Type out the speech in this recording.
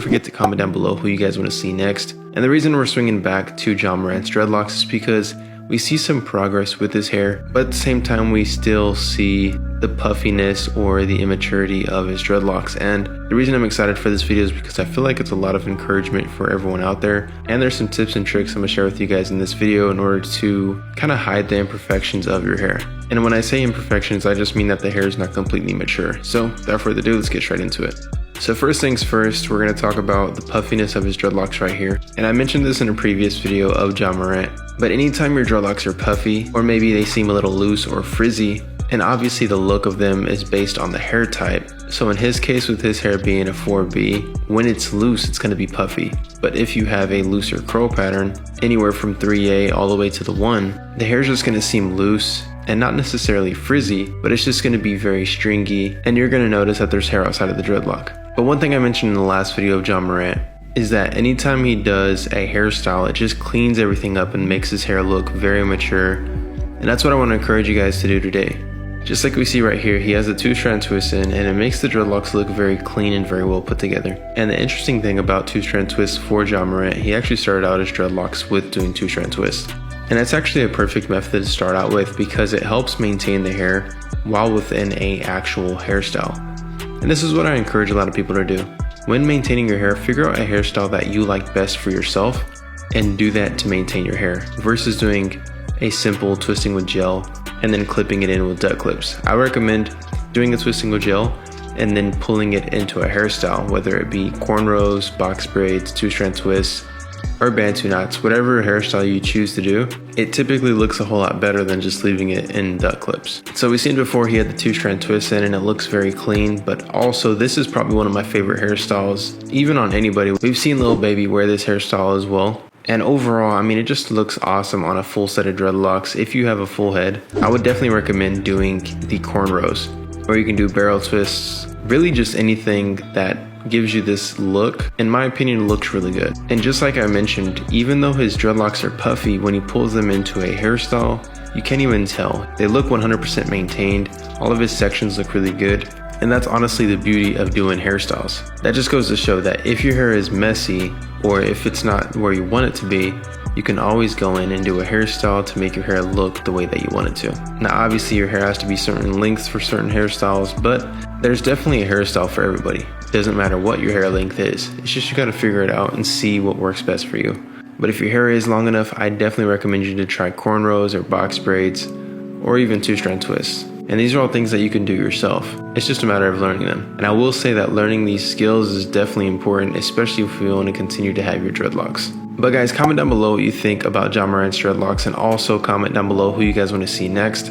Don't forget to comment down below who you guys want to see next. And the reason we're swinging back to Morant's dreadlocks is because we see some progress with his hair, but at the same time we still see the puffiness or the immaturity of his dreadlocks. And the reason I'm excited for this video is because I feel like it's a lot of encouragement for everyone out there, and there's some tips and tricks I'm gonna share with you guys in this video in order to kind of hide the imperfections of your hair. And when I say imperfections, I just mean that the hair is not completely mature. So without further ado, let's get straight into it. So first things first, we're going to talk about the puffiness of his dreadlocks right here. And I mentioned this in a previous video of Morant, but anytime your dreadlocks are puffy, or maybe they seem a little loose or frizzy, and obviously the look of them is based on the hair type. So in his case, with his hair being a 4B, when it's loose, it's going to be puffy. But if you have a looser curl pattern, anywhere from 3A all the way to the 1, the hair is just going to seem loose and not necessarily frizzy, but it's just going to be very stringy, and you're going to notice that there's hair outside of the dreadlock. But one thing I mentioned in the last video of Morant is that anytime he does a hairstyle, it just cleans everything up and makes his hair look very mature. And that's what I want to encourage you guys to do today. Just like we see right here, he has a 2-strand twist in, and it makes the dreadlocks look very clean and very well put together. And the interesting thing about 2-strand twists for Morant, he actually started out his dreadlocks with doing 2-strand twists. And that's actually a perfect method to start out with because it helps maintain the hair while within an actual hairstyle. And this is what I encourage a lot of people to do. When maintaining your hair, figure out a hairstyle that you like best for yourself and do that to maintain your hair versus doing a simple twisting with gel and then clipping it in with duck clips. I recommend doing a twisting with gel and then pulling it into a hairstyle, whether it be cornrows, box braids, 2-strand twists, or bantu knots, whatever hairstyle you choose to do. It typically looks a whole lot better than just leaving it in duck clips. So we've seen before he had the 2-strand twist in and it looks very clean, but also this is probably one of my favorite hairstyles, even on anybody. We've seen Lil Baby wear this hairstyle as well. And overall, I mean, it just looks awesome on a full set of dreadlocks. If you have a full head, I would definitely recommend doing the cornrows, or you can do barrel twists, really just anything that gives you this look. In my opinion, looks really good. And just like I mentioned, even though his dreadlocks are puffy, when he pulls them into a hairstyle, you can't even tell. They look 100% maintained. All of his sections look really good. And that's honestly the beauty of doing hairstyles. That just goes to show that if your hair is messy, or if it's not where you want it to be, you can always go in and do a hairstyle to make your hair look the way that you want it to. Now obviously your hair has to be certain lengths for certain hairstyles, but there's definitely a hairstyle for everybody. It doesn't matter what your hair length is. It's just you gotta figure it out and see what works best for you. But if your hair is long enough, I definitely recommend you to try cornrows or box braids or even 2-strand twists. And these are all things that you can do yourself. It's just a matter of learning them. And I will say that learning these skills is definitely important, especially if you want to continue to have your dreadlocks. But guys, comment down below what you think about Morant's dreadlocks, and also comment down below who you guys want to see next.